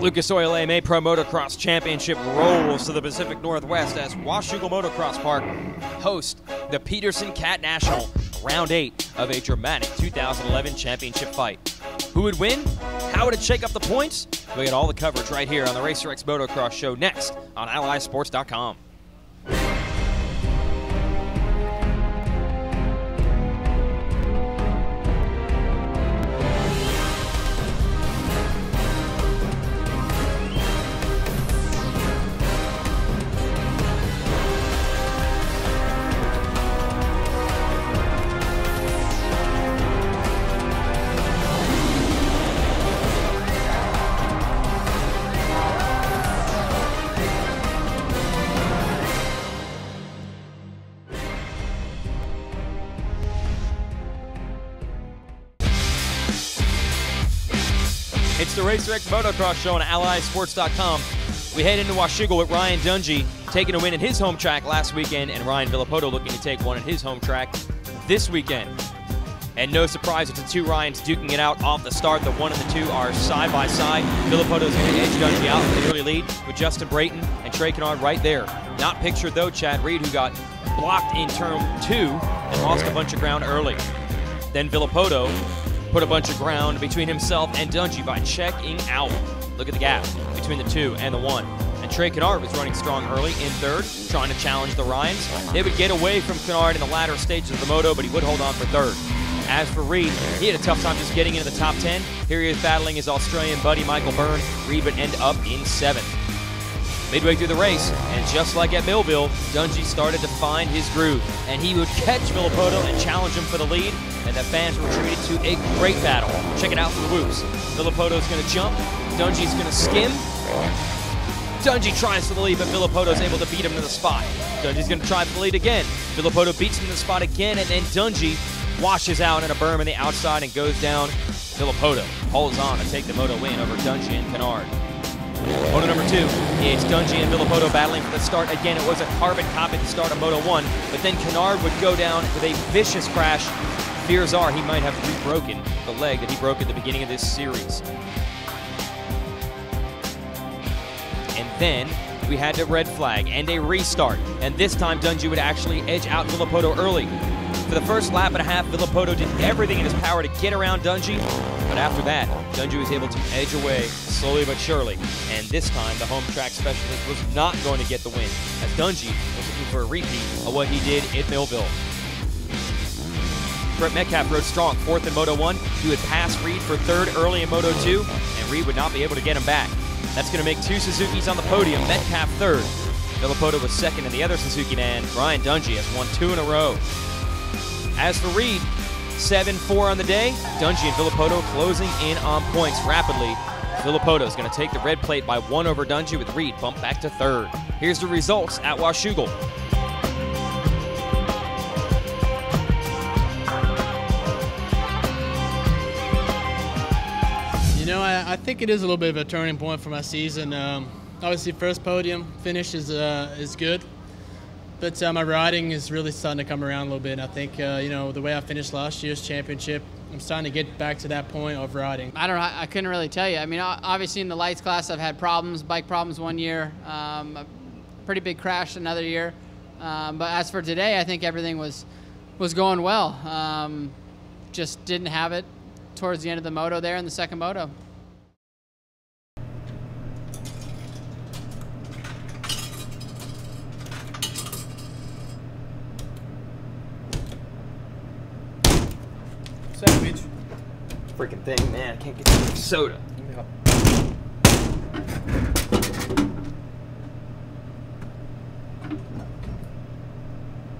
Lucas Oil AMA Pro Motocross Championship rolls to the Pacific Northwest as Washougal Motocross Park hosts the Peterson Cat National, round 8 of a dramatic 2011 championship fight. Who would win? How would it shake up the points? We get all the coverage right here on the Racer X Motocross Show next on AllySports.com. It's the Racer X Motocross Show on AllySports.com. We head into Washougal with Ryan Dungey taking a win at his home track last weekend, and Ryan Villopoto looking to take one at his home track this weekend. And no surprise, it's the two Ryans duking it out off the start. The 1 and the 2 are side by side. Villopoto's going to edge Dungey out in the early lead with Justin Brayton and Trey Kennard right there. Not pictured though, Chad Reed, who got blocked in turn 2 and lost a bunch of ground early. Then Villopoto put a bunch of ground between himself and Dungey by checking out. Look at the gap between the 2 and the 1. And Trey Kennard was running strong early in third, trying to challenge the Ryans. They would get away from Kennard in the latter stages of the moto, but he would hold on for third. As for Reed, he had a tough time just getting into the top 10. Here he is battling his Australian buddy Michael Byrne. Reed would end up in 7th. Midway through the race, and just like at Millville, Dungey started to find his groove, and he would catch Villopoto and challenge him for the lead, and the fans were treated to a great battle. Check it out for the whoops. Villopoto's going to jump, Dungey's going to skim. Dungey tries for the lead, but Villopoto's able to beat him to the spot. Dungey's going to try for the lead again. Villopoto beats him to the spot again, and then Dungey washes out in a berm on the outside and goes down. Villopoto holds on to take the moto win over Dungey and Kennard. Moto number 2, it's Dungey and Villopoto battling for the start. Again, it was a carbon copy at the start of Moto 1, but then Kennard would go down with a vicious crash. Fears are he might have rebroken the leg that he broke at the beginning of this series. And then we had a red flag and a restart, and this time Dungey would actually edge out Villopoto early. For the first lap and a half, Villopoto did everything in his power to get around Dungey, but after that, Dungey was able to edge away slowly but surely. And this time, the home track specialist was not going to get the win, as Dungey was looking for a repeat of what he did at Millville. Brett Metcalf rode strong, 4th in Moto 1. He would pass Reed for 3rd early in Moto 2, and Reed would not be able to get him back. That's going to make 2 Suzukis on the podium. Metcalf 3rd. Villopoto was 2nd in the other Suzuki, and Ryan Dungey has won 2 in a row. As for Reed, 7-4 on the day. Dungey and Villopoto closing in on points rapidly. Villopoto is going to take the red plate by 1 over Dungey, with Reed bumped back to 3rd. Here's the results at Washougal. You know, I think it is a little bit of a turning point for my season. Obviously, first podium finish is good. But my riding is really starting to come around a little bit. And I think, you know, the way I finished last year's championship, I'm starting to get back to that point of riding. I don't know. I couldn't really tell you. I mean, obviously in the lights class, I've had problems, bike problems one year, a pretty big crash another year. But as for today, I think everything was going well. Just didn't have it towards the end of the moto there in the second moto. Savage. Freaking thing, man. I can't get some soda.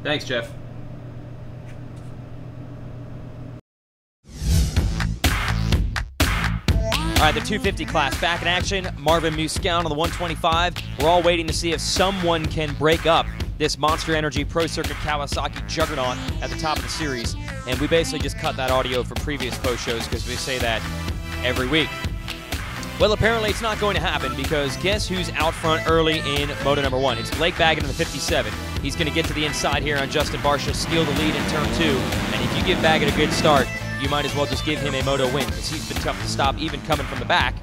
Thanks, Jeff. All right, the 250 class back in action. Marvin Muscown on the 125. We're all waiting to see if someone can break up this Monster Energy Pro Circuit Kawasaki juggernaut at the top of the series. And we basically just cut that audio from previous post shows because we say that every week. Well, apparently it's not going to happen, because guess who's out front early in Moto number 1? It's Blake Baggett in the 57. He's going to get to the inside here on Justin Barcia, steal the lead in turn 2. And if you give Baggett a good start, you might as well just give him a moto win, because he's been tough to stop, even coming from the back.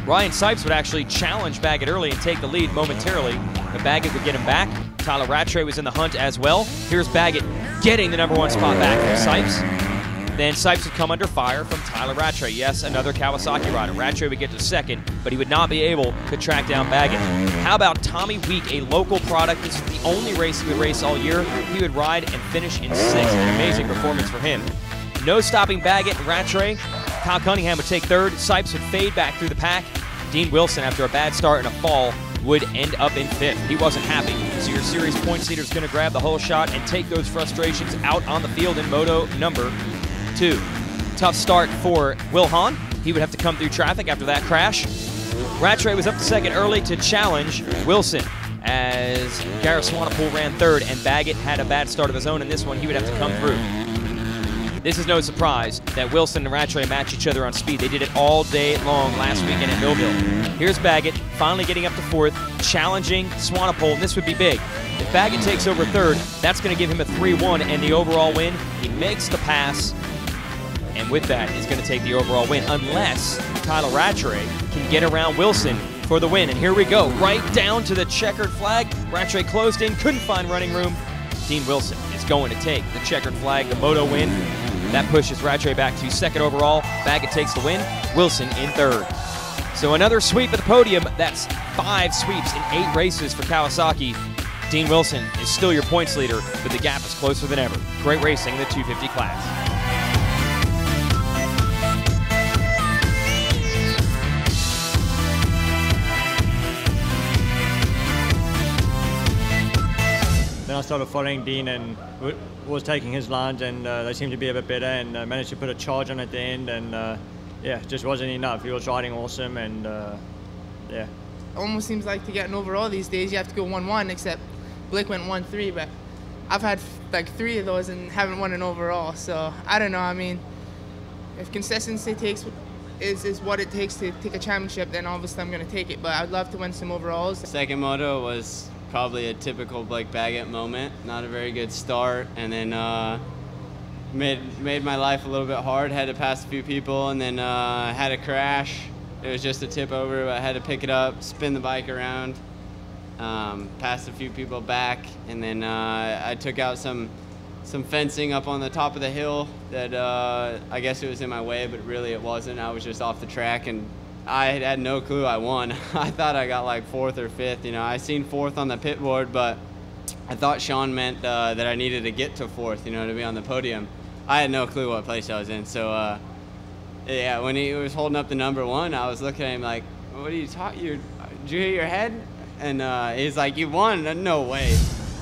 Ryan Sipes would actually challenge Baggett early and take the lead momentarily, but Baggett would get him back. Tyler Rattray was in the hunt as well. Here's Baggett getting the #1 spot back from Sipes. Then Sipes would come under fire from Tyler Rattray. Yes, another Kawasaki rider. Rattray would get to second, but he would not be able to track down Baggett. How about Tommy Week, a local product? This is the only race he would race all year. He would ride and finish in 6th. An amazing performance for him. No stopping Baggett and Rattray. Kyle Cunningham would take 3rd. Sipes would fade back through the pack. Dean Wilson, after a bad start and a fall, would end up in 5th. He wasn't happy. So your series points leader is going to grab the whole shot and take those frustrations out on the field in moto number 2. Tough start for Will Hahn. He would have to come through traffic after that crash. Rattray was up to 2nd early to challenge Wilson as Gareth Swanepoel ran 3rd, and Baggett had a bad start of his own in this one. He would have to come through. This is no surprise that Wilson and Rattray match each other on speed. They did it all day long last weekend at Millville. Here's Baggett finally getting up to 4th, challenging Swanepoel, and this would be big. If Baggett takes over 3rd, that's going to give him a 3-1 and the overall win. He makes the pass, and with that, he's going to take the overall win, unless Tyler Rattray can get around Wilson for the win. And here we go, right down to the checkered flag. Rattray closed in, couldn't find running room. Dean Wilson is going to take the checkered flag, the moto win. That pushes Rattray back to 2nd overall. Baggett takes the win, Wilson in 3rd. So another sweep at the podium. That's 5 sweeps in 8 races for Kawasaki. Dean Wilson is still your points leader, but the gap is closer than ever. Great racing in the 250 class. Then I started following Dean and was taking his lines, and they seemed to be a bit better, and managed to put a charge on at the end, and yeah, just wasn't enough. He was riding awesome, and yeah. Almost seems like to get an overall these days you have to go 1-1, except Blake went 1-3, but I've had like 3 of those and haven't won an overall, so I don't know. I mean, if consistency is what it takes to take a championship, then obviously I'm going to take it, but I'd love to win some overalls. Second moto was probably a typical Blake Baggett moment. Not a very good start, and then made my life a little bit hard. Had to pass a few people, and then had a crash. It was just a tip over, but I had to pick it up, spin the bike around, passed a few people back, and then I took out some fencing up on the top of the hill that I guess it was in my way, but really it wasn't. I was just off the track, and I had no clue I won. I thought I got like 4th or 5th. You know, I seen 4th on the pit board, but I thought Sean meant that I needed to get to 4th, you know, to be on the podium. I had no clue what place I was in. So, yeah, when he was holding up the #1, I was looking at him like, what are you talking? Did you hit your head? And he's like, you won? No way.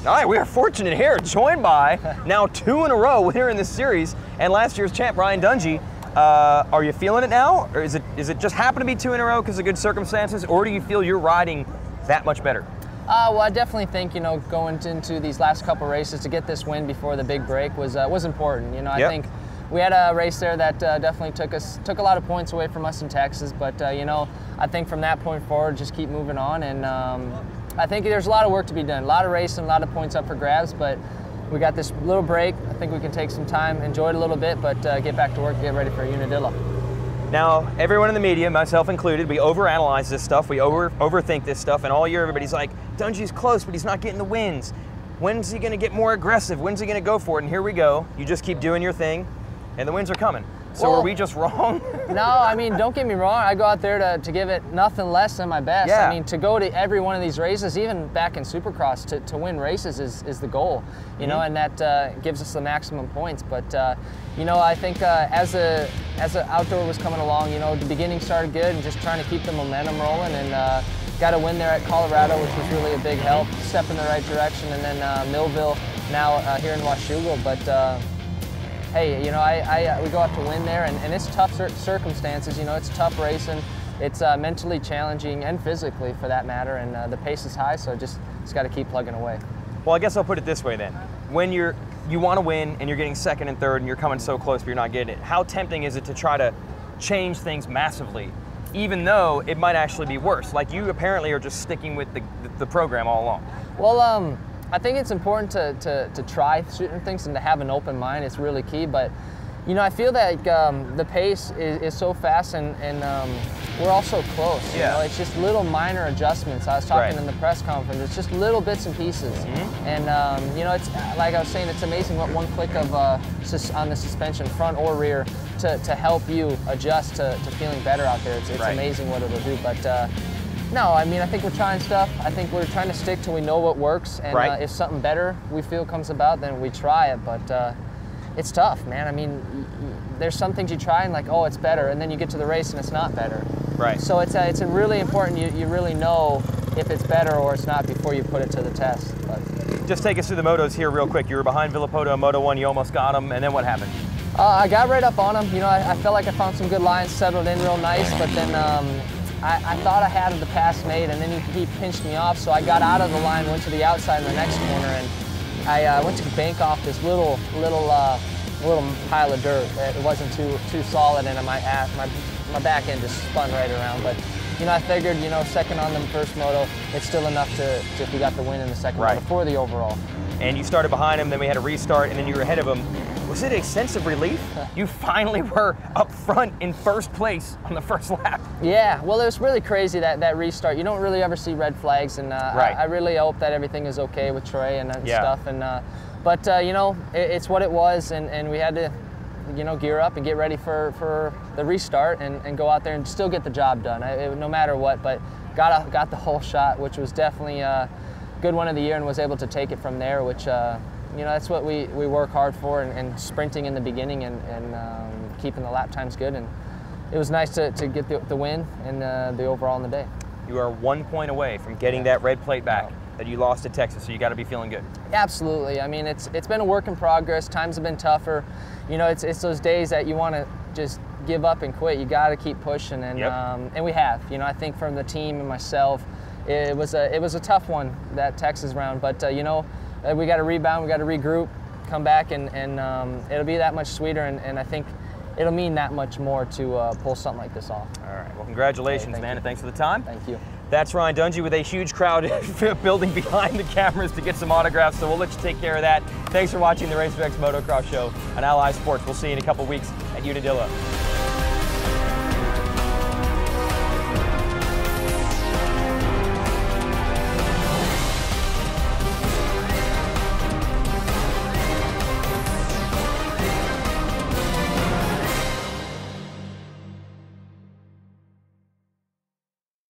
All right, we are fortunate here, joined by now 2 in a row winner in this series, and last year's champ, Ryan Dungey. Are you feeling it now, or is it just happen to be 2 in a row because of good circumstances, or do you feel you're riding that much better? Well, I definitely think, you know, going into these last couple races to get this win before the big break was important. You know, I think we had a race there that definitely took a lot of points away from us in Texas, but you know, I think from that point forward, just keep moving on, and I think there's a lot of work to be done, a lot of racing, a lot of points up for grabs, but we got this little break. I think we can take some time, enjoy it a little bit, but get back to work, get ready for Unadilla. Now, everyone in the media, myself included, we overanalyze this stuff, we overthink this stuff, and all year everybody's like, Dungey's close, but he's not getting the wins. When's he gonna get more aggressive? When's he gonna go for it? And here we go. You just keep doing your thing, and the wins are coming. So well, are we just wrong? No, I mean, don't get me wrong. I go out there to give it nothing less than my best. Yeah. I mean, to go to every one of these races, even back in Supercross, to win races is the goal, you know, and that gives us the maximum points. But, you know, I think as the outdoor was coming along, you know, the beginning started good and just trying to keep the momentum rolling, and got a win there at Colorado, which was really a big help, step in the right direction, and then Millville now here in Washougal. But hey, you know, we go out to win there, and it's tough circumstances. You know, it's tough racing. It's mentally challenging and physically, for that matter, and the pace is high, so just got to keep plugging away. Well, I guess I'll put it this way then. When you want to win and you're getting 2nd and 3rd and you're coming so close but you're not getting it, how tempting is it to try to change things massively, even though it might actually be worse? Like, you apparently are just sticking with the program all along. Well, I think it's important to try certain things and to have an open mind. It's really key. But, you know, I feel that the pace is so fast, and we're all so close. Yeah. You know, it's just little minor adjustments. I was talking in the press conference. It's just little bits and pieces. And you know, it's like I was saying, it's amazing what one click of on the suspension, front or rear, to help you adjust to feeling better out there. It's amazing what it'll do. But no, I mean, I think we're trying stuff. I think we're trying to stick till we know what works. And if something better we feel comes about, then we try it. But it's tough, man. I mean, there's some things you try and like, oh, it's better, and then you get to the race and it's not better. Right. So it's a really important. You really know if it's better or it's not before you put it to the test. But just take us through the motos here real quick. You were behind Villopoto in Moto 1. You almost got him, and then what happened? I got right up on him. You know, I felt like I found some good lines, settled in real nice, but then I thought I had the pass made, and then he pinched me off, so I got out of the line, went to the outside in the next corner, and I went to bank off this little pile of dirt. It wasn't too solid, and my back end just spun right around. But you know, I figured, you know, second on the first moto, it's still enough to if we got the win in the second moto for the overall. And you started behind him, then we had a restart, and then you were ahead of him. Was it a sense of relief? You finally were up front in first place on the first lap. Yeah, well, it was really crazy, that restart. You don't really ever see red flags, and I really hope that everything is okay with Trey and stuff. And but you know, it's what it was, and we had to, you know, gear up and get ready for the restart and go out there and still get the job done, no matter what. But got the whole shot, which was definitely a good one of the year, and was able to take it from there, which you know, that's what we work hard for, and sprinting in the beginning and keeping the lap times good. And it was nice to get the win and the overall in the day. You are 1 point away from getting that red plate back that you lost at Texas, so you got to be feeling good. Absolutely. I mean, it's been a work in progress. Times have been tougher. You know, it's those days that you want to just give up and quit. You got to keep pushing, and we have. You know, I think from the team and myself, it was a tough one, that Texas round. But you know, we got to rebound, we got to regroup, come back, and it'll be that much sweeter, and I think it'll mean that much more to pull something like this off. All right, well, congratulations, man, and thanks for the time. Thank you. That's Ryan Dungey with a huge crowd building behind the cameras to get some autographs, so we'll let you take care of that. Thanks for watching the RacerX Motocross Show on Ally Sports. We'll see you in a couple weeks at Unadilla.